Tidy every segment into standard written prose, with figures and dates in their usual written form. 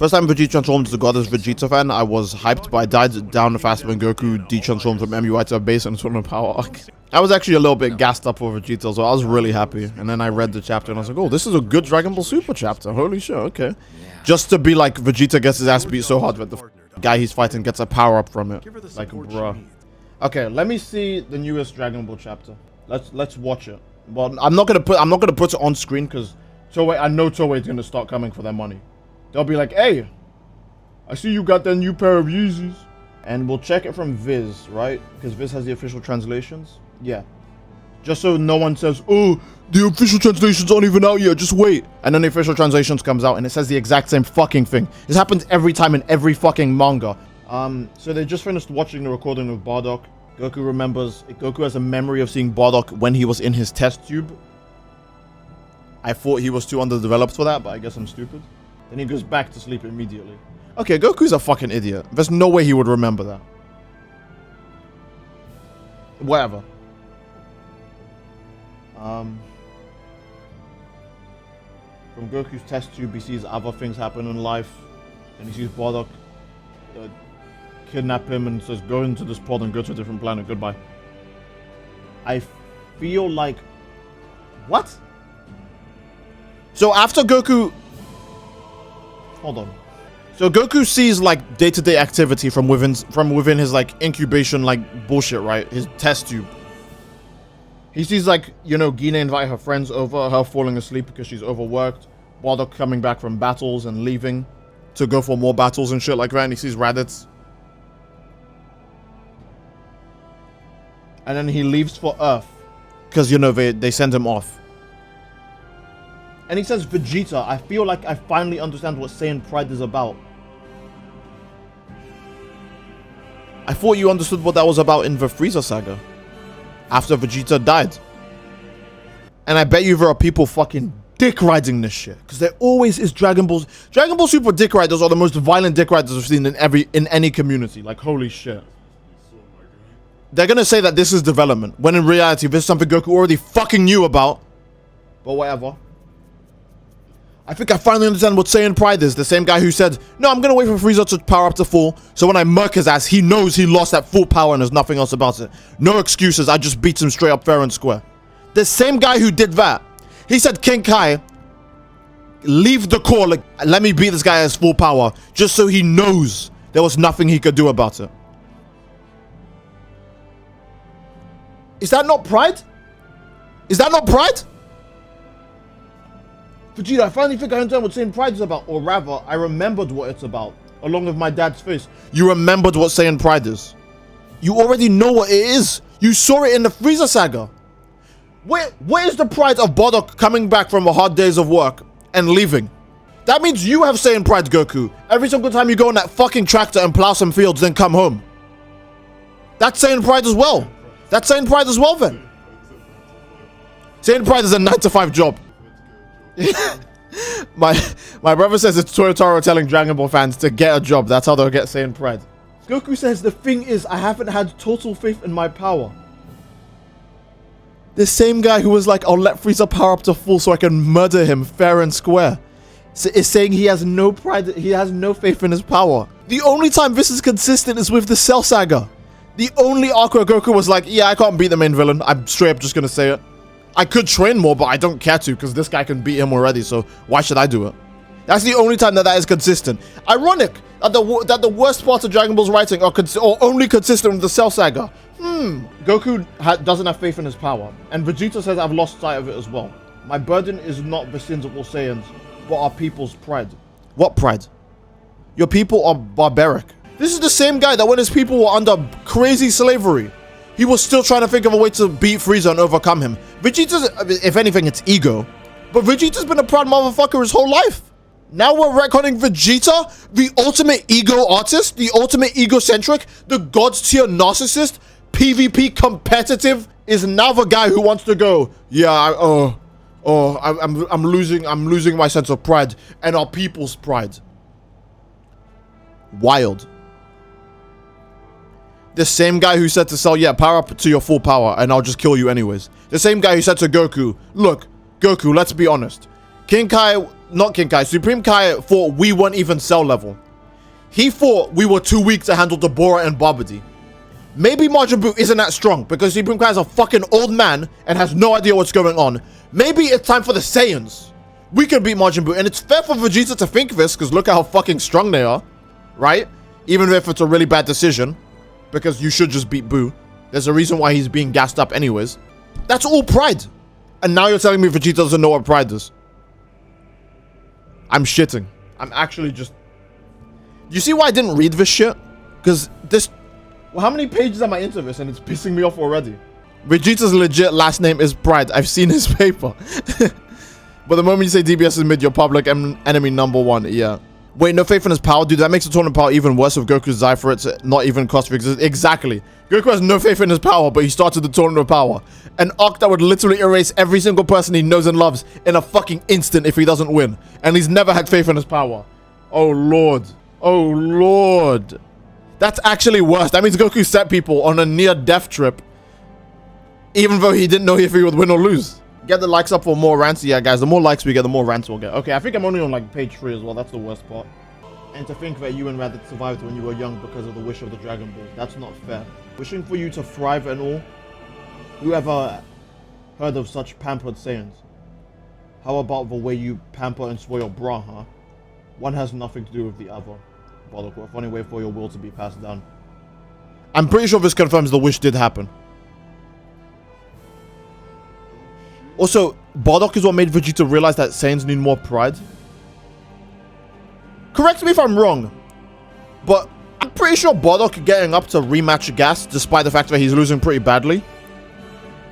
First time Vegeta transformed to God as Vegeta fan, I was hyped, but I died down faster when Goku de-transformed from MUI to a base and tournament power arc. I was actually a little bit gassed up for Vegeta, so I was really happy. And then I read the chapter and I was like, oh, this is a good Dragon Ball Super chapter. Holy shit, okay. Just to be like, Vegeta gets his ass beat so hard that the guy he's fighting gets a power up from it. Like, bruh. Okay, let me see the newest Dragon Ball chapter. Let's watch it. Well, I'm not gonna put it on screen because Toei, I know Toei's gonna start coming for their money. They'll be like, hey, I see you got that new pair of Yeezys. And we'll check it from Viz, right? Because Viz has the official translations. Yeah. Just so no one says, oh, the official translations aren't even out yet, just wait. And then the official translations comes out and it says the exact same fucking thing. This happens every time in every fucking manga. So they just finished watching the recording of Bardock. Goku has a memory of seeing Bardock when he was in his test tube. I thought he was too underdeveloped for that, but I guess I'm stupid. Then he goes back to sleep immediately. Okay, Goku's a fucking idiot. There's no way he would remember that. Whatever. From Goku's test tube, he sees other things happen in life. And he sees Bardock kidnap him and says, go into this pod and go to a different planet. Goodbye. I feel like... What? So after Goku... Hold on. So Goku sees like day-to-day activity from within his like incubation like bullshit, right? His test tube. He sees like, you know, Gine invite her friends over, her falling asleep because she's overworked, Bardock coming back from battles and leaving to go for more battles and shit like that, and he sees Raditz. And then he leaves for Earth because, you know, they send him off. And he says, Vegeta, I feel like I finally understand what Saiyan Pride is about. I thought you understood what that was about in the Frieza saga. After Vegeta died. And I bet you there are people fucking dick riding this shit. Because there always is Dragon Ball Super dick riders are the most violent dick riders I've seen in any community. Like, holy shit. They're gonna say that this is development. When in reality, this is something Goku already fucking knew about. But whatever. I think I finally understand what Saiyan Pride is. The same guy who said, no, I'm going to wait for Frieza to power up to full. So when I murk his ass, he knows he lost that full power and there's nothing else about it. No excuses. I just beat him straight up fair and square. The same guy who did that. He said, King Kai, leave the core. Like, let me beat this guy at his full power. Just so he knows there was nothing he could do about it. Is that not pride? Is that not pride? Vegeta, I finally think I understand what Saiyan Pride is about. Or rather, I remembered what it's about. Along with my dad's face. You remembered what Saiyan Pride is. You already know what it is. You saw it in the Frieza saga. Where is the pride of Bardock coming back from the hard days of work and leaving? That means you have Saiyan Pride, Goku. Every single time you go on that fucking tractor and plow some fields, then come home. That's Saiyan Pride as well. That's Saiyan Pride as well, then. Saiyan Pride is a 9-to-5 job. my brother says it's Toyotaro telling Dragon Ball fans to get a job. That's how they'll get Saiyan Pride. Goku says, the thing is, I haven't had total faith in my power. The same guy who was like, I'll let Frieza power up to full so I can murder him fair and square, is saying he has no pride, he has no faith in his power. The only time this is consistent is with the Cell Saga. The only arc where Goku was like, yeah, I can't beat the main villain. I'm straight up just gonna say it. I could train more, but I don't care to because this guy can beat him already, so why should I do it? That's the only time that is consistent. Ironic that the worst parts of Dragon Ball's writing are only consistent with the Cell Saga. Goku doesn't have faith in his power, and Vegeta says I've lost sight of it as well. My burden is not the sins of all Saiyans, but our people's pride. What pride? Your people are barbaric. This is the same guy that when his people were under crazy slavery, he was still trying to think of a way to beat Frieza and overcome him. Vegeta's, if anything, it's ego. But Vegeta's been a proud motherfucker his whole life. Now we're retconning Vegeta, the ultimate ego artist, the ultimate egocentric, the god's tier narcissist, PvP competitive, is now the guy who wants to go, yeah, I'm losing my sense of pride and our people's pride. Wild. The same guy who said to Cell, yeah, power up to your full power and I'll just kill you anyways. The same guy who said to Goku, look, Goku, let's be honest. King Kai not King Kai. Supreme Kai thought we weren't even cell level. He thought we were too weak to handle Deborah and Babidi. Maybe Majin Buu isn't that strong because Supreme Kai is a fucking old man and has no idea what's going on. Maybe it's time for the Saiyans. We can beat Majin Buu, and it's fair for Vegeta to think this because look at how fucking strong they are, right? Even if it's a really bad decision, because you should just beat Buu. There's a reason why he's being gassed up anyways. That's all pride. And now you're telling me Vegeta doesn't know what pride is. I'm shitting. I'm actually just... You see why I didn't read this shit? Because this... Well, how many pages am I into this and it's pissing me off already? Vegeta's legit last name is Pride. I've seen his paper. But the moment you say DBS is mid, you're public enemy number one. Yeah. Wait, no faith in his power? Dude, that makes the tournament power even worse if Goku's desire for it not even cost for existence. Exactly. Goku has no faith in his power, but he started the tournament of power. An arc that would literally erase every single person he knows and loves in a fucking instant if he doesn't win. And he's never had faith in his power. Oh, Lord. Oh, Lord. That's actually worse. That means Goku set people on a near-death trip, even though he didn't know if he would win or lose. Get the likes up for more rants. Yeah, guys, the more likes we get, the more rants we'll get. Okay, I think I'm only on, like, page 3 as well. That's the worst part. And to think that you and Raditz survived when you were young because of the wish of the Dragon Ball. That's not fair. Wishing for you to thrive and all. Whoever heard of such pampered Saiyans? How about the way you pamper and spoil your bra, huh? One has nothing to do with the other. Bardock, what a funny way for your will to be passed down. I'm pretty sure this confirms the wish did happen. Also, Bardock is what made Vegeta realize that Saiyans need more pride. Correct me if I'm wrong, but I'm pretty sure Bardock getting up to rematch Gas, despite the fact that he's losing pretty badly,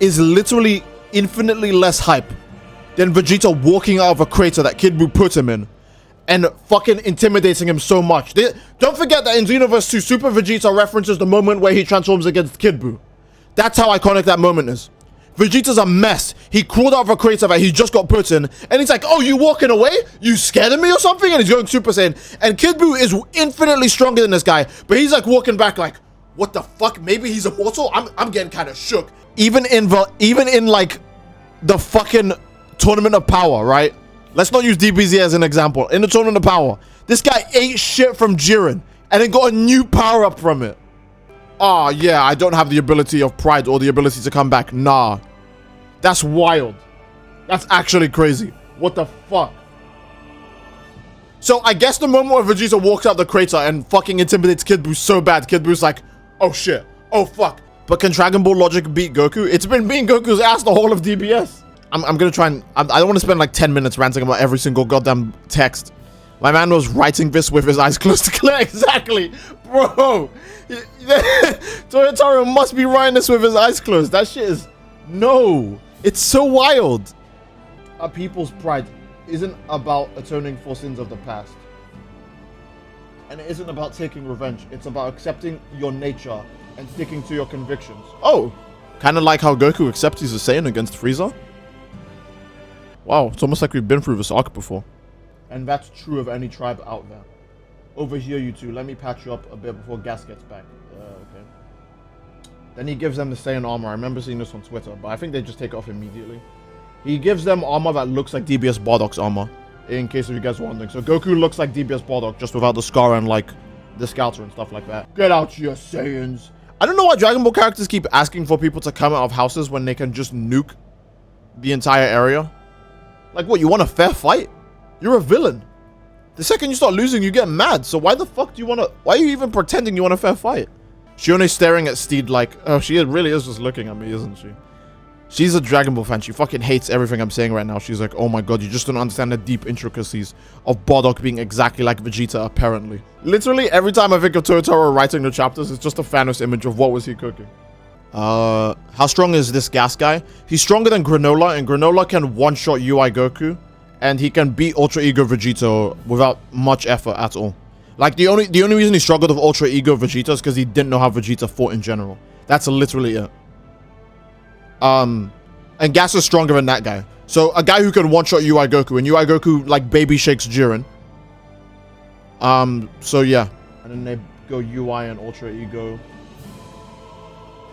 is literally infinitely less hype than Vegeta walking out of a crater that Kid Buu put him in and fucking intimidating him so much. Don't forget that in Xenoverse 2, Super Vegeta references the moment where he transforms against Kid Buu. That's how iconic that moment is. Vegeta's a mess. He crawled out of a crater that he just got put in, and he's like, oh, you walking away? You scared of me or something? And he's going Super Saiyan. And Kid Buu is infinitely stronger than this guy, but he's like walking back like, what the fuck? Maybe he's immortal? I'm getting kind of shook. Even in like the fucking Tournament of Power, right? Let's not use DBZ as an example. In the Tournament of Power, this guy ate shit from Jiren and then got a new power up from it. Oh, yeah, I don't have the ability of pride or the ability to come back. Nah. That's wild. That's actually crazy. What the fuck? So, I guess the moment where Vegeta walks out the crater and fucking intimidates Kid Buu so bad, Kid Buu's like, oh shit. Oh fuck. But can Dragon Ball logic beat Goku? It's been beating Goku's ass the whole of DBS. I'm gonna try and... I don't want to spend like 10 minutes ranting about every single goddamn text. My man was writing this with his eyes closed to clear. Exactly. Bro. Toyotaro must be writing this with his eyes closed. That shit is... No. It's so wild. A people's pride isn't about atoning for sins of the past. And it isn't about taking revenge. It's about accepting your nature and sticking to your convictions. Oh. Kind of like how Goku accepts he's a Saiyan against Frieza. Wow, it's almost like we've been through this arc before. And that's true of any tribe out there. Over here, you two. Let me patch you up a bit before Gas gets back. Okay. Then he gives them the Saiyan armor. I remember seeing this on Twitter, but I think they just take it off immediately. He gives them armor that looks like DBS Bardock's armor, in case of you guys wondering. So Goku looks like DBS Bardock, just without the scar and, like, the scouter and stuff like that. Get out, you Saiyans. I don't know why Dragon Ball characters keep asking for people to come out of houses when they can just nuke the entire area. Like, what, you want a fair fight? You're a villain. The second you start losing, you get mad. So why the fuck do you want to... Why are you even pretending you want a fair fight? Shione's staring at Steed like... Oh, she really is just looking at me, isn't she? She's a Dragon Ball fan. She fucking hates everything I'm saying right now. She's like, oh my god, you just don't understand the deep intricacies of Bardock being exactly like Vegeta, apparently. Literally, every time I think of Totoro writing the chapters, it's just a Thanos image of what was he cooking. How strong is this Gas guy? He's stronger than Granola, and Granola can one-shot UI Goku, and he can beat Ultra Ego Vegeta without much effort at all. Like, the only reason he struggled with Ultra Ego Vegeta is because he didn't know how Vegeta fought in general. That's literally it. And Gas is stronger than that guy. So, a guy who can one-shot UI Goku, and UI Goku, like, baby shakes Jiren. So yeah. And then they go UI and Ultra Ego.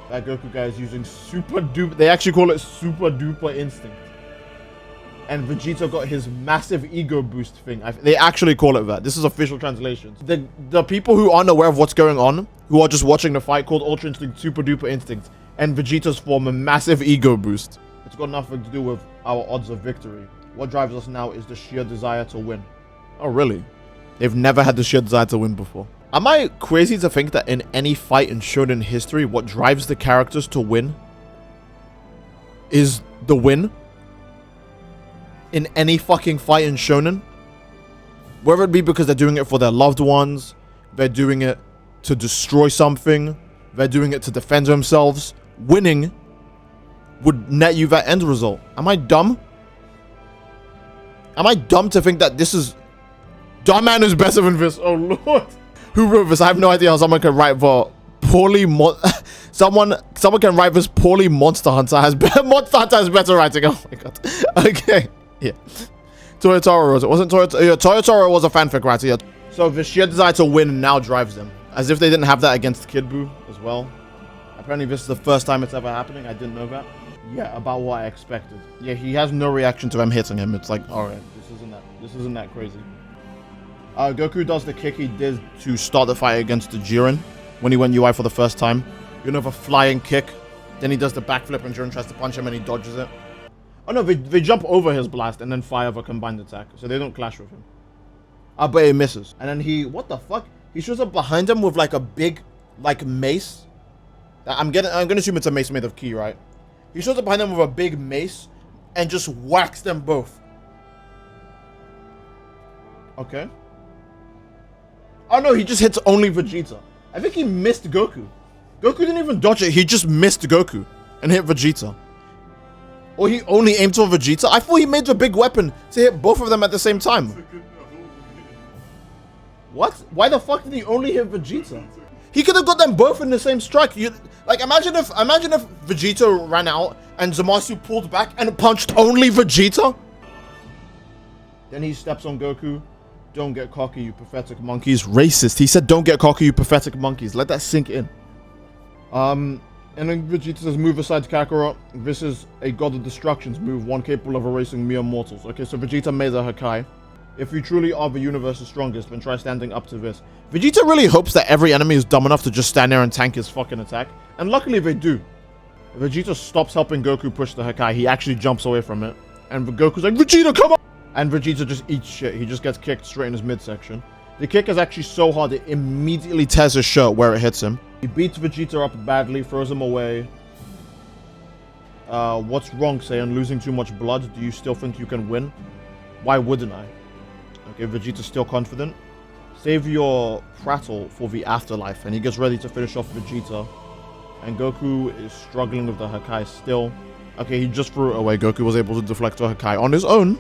That Goku guy is using super duper... They actually call it super duper instinct. and Vegeta got his massive ego boost thing. They actually call it that. This is official translations. The people who aren't aware of what's going on, who are just watching the fight, called Ultra Instinct, Super Duper Instinct, and Vegeta's form a massive ego boost. It's got nothing to do with our odds of victory. What drives us now is the sheer desire to win. Oh, really? They've never had the sheer desire to win before. Am I crazy to think that in any fight in shonen history, what drives the characters to win is the win? In any fucking fight in shonen? Whether it be because they're doing it for their loved ones, they're doing it to destroy something, they're doing it to defend themselves, winning would net you that end result. Am I dumb? Am I dumb to think that this is... Dumb man is better than this? Oh lord. Who wrote this? I have no idea how someone can write the poorly... Someone can write this poorly. Monster Hunter has better... Monster Hunter has better writing. Oh my god. Okay. Yeah. Toyotaro was it? Wasn't Toyotaro... Yeah, Toyotaro was a fanfic writer. Yeah. So the sheer desire to win now drives them. As if they didn't have that against Kid Buu as well. Apparently this is the first time it's ever happening. I didn't know that. Yeah, about what I expected. Yeah, he has no reaction to them hitting him. It's like, alright, this isn't that crazy. Goku does the kick he did to start the fight against the Jiren when he went UI for the first time. You know, the flying kick. Then he does the backflip and Jiren tries to punch him and he dodges it. Oh no, they jump over his blast and then fire the combined attack. So they don't clash with him. But he misses. And then he, what the fuck? He shows up behind him with like a big, like mace. I'm gonna assume it's a mace made of ki, right? He shows up behind them with a big mace and just whacks them both. Okay. Oh no, he just hits only Vegeta. I think he missed Goku. Goku didn't even dodge it. He just missed Goku and hit Vegeta. Or he only aimed for Vegeta. I thought he made the big weapon to hit both of them at the same time. What? Why the fuck did he only hit Vegeta? He could have got them both in the same strike. Like imagine if Vegeta ran out and Zamasu pulled back and punched only Vegeta. Then he steps on Goku. Don't get cocky, you pathetic monkeys. Racist. He said, don't get cocky, you pathetic monkeys. Let that sink in. And then Vegeta says, move aside, Kakarot. This is a God of Destruction's move, one capable of erasing mere mortals. Okay, so Vegeta made a Hakai. If you truly are the universe's strongest, then try standing up to this. Vegeta really hopes that every enemy is dumb enough to just stand there and tank his fucking attack. And luckily they do. Vegeta stops helping Goku push the Hakai. He actually jumps away from it. And Goku's like, Vegeta, come on! And Vegeta just eats shit. He just gets kicked straight in his midsection. The kick is actually so hard, it immediately tears his shirt where it hits him. He beats Vegeta up badly, throws him away. What's wrong, Saiyan? Losing too much blood? Do you still think you can win? Why wouldn't I? Okay, Vegeta's still confident. Save your prattle for the afterlife. And he gets ready to finish off Vegeta. And Goku is struggling with the Hakai still. Okay, he just threw it away. Goku was able to deflect the Hakai on his own.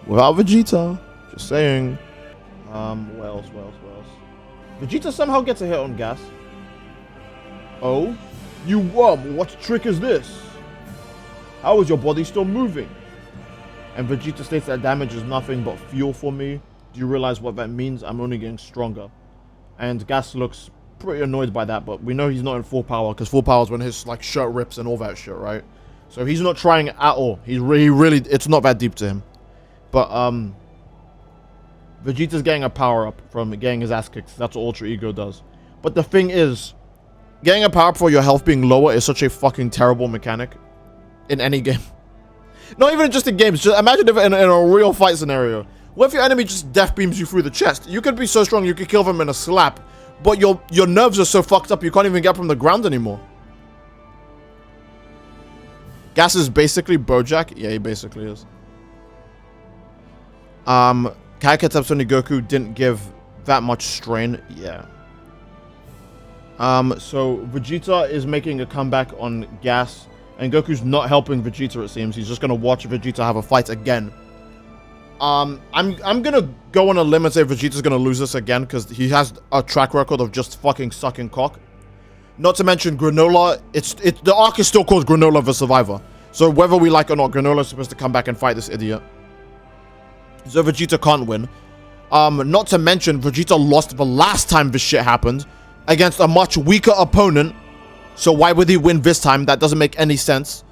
Without Vegeta. Just saying. What else? Vegeta somehow gets a hit on Gas. Oh? You worm, what trick is this? How is your body still moving? And Vegeta states that damage is nothing but fuel for me. Do you realize what that means? I'm only getting stronger. And Gas looks pretty annoyed by that, but we know he's not in full power, because full power is when his like shirt rips and all that shit, right? So he's not trying at all. He really, it's not that deep to him. But Vegeta's getting a power-up from getting his ass kicked. That's what Ultra Ego does. But the thing is, getting a power-up for your health being lower is such a fucking terrible mechanic in any game. Not even just in games. Just imagine if in a real fight scenario. What if your enemy just death beams you through the chest? You could be so strong you could kill them in a slap, but your nerves are so fucked up you can't even get from the ground anymore. Gas is basically Bojack. Yeah, he basically is. Kaiketsutsune Goku didn't give that much strain. Yeah. So Vegeta is making a comeback on Gas, and Goku's not helping Vegeta, it seems. He's just gonna watch Vegeta have a fight again. I'm gonna go on a limb and say Vegeta's gonna lose this again, because he has a track record of just fucking sucking cock. Not to mention Granola, the arc is still called Granola the Survivor. So whether we like or not, Granola's supposed to come back and fight this idiot. So Vegeta can't win. Not to mention, Vegeta lost the last time this shit happened against a much weaker opponent. So why would he win this time? That doesn't make any sense.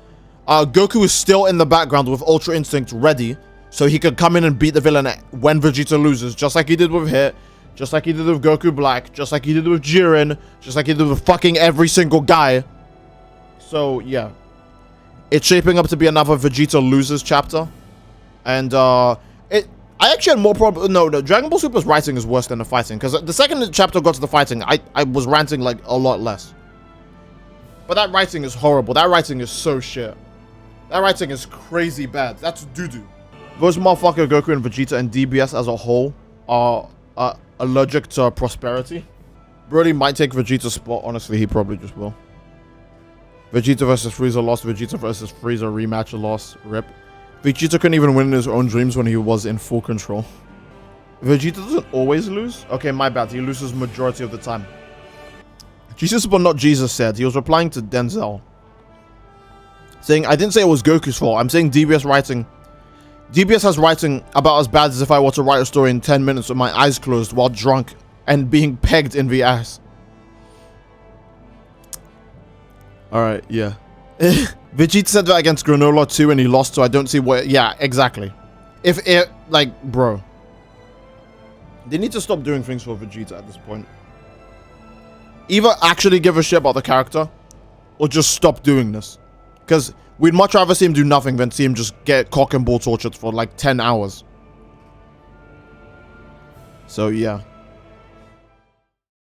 Goku is still in the background with Ultra Instinct ready, so he could come in and beat the villain when Vegeta loses, just like he did with Hit, just like he did with Goku Black, just like he did with Jiren, just like he did with fucking every single guy. So, yeah. It's shaping up to be another Vegeta loses chapter. And, I actually had more problem. No, Dragon Ball Super's writing is worse than the fighting. Because the second chapter got to the fighting, I was ranting, like, a lot less. But that writing is horrible. That writing is so shit. That writing is crazy bad. That's doo-doo. Those motherfucker Goku and Vegeta and DBS as a whole are allergic to prosperity. Brody might take Vegeta's spot. Honestly, he probably just will. Vegeta versus Frieza lost. Vegeta versus Frieza rematch loss. Rip. Vegeta couldn't even win in his own dreams when he was in full control. Vegeta doesn't always lose? Okay, my bad. He loses majority of the time. Jesus but not Jesus said. He was replying to Denzel. Saying, I didn't say it was Goku's fault. I'm saying DBS writing. DBS has writing about as bad as if I were to write a story in 10 minutes with my eyes closed while drunk and being pegged in the ass. Alright, yeah. Vegeta said that against Granola too and he lost, so I don't see what... Yeah, exactly. If it... Like, bro. They need to stop doing things for Vegeta at this point. Either actually give a shit about the character, or just stop doing this. Because we'd much rather see him do nothing than see him just get cock and ball tortured for like 10 hours. So, yeah.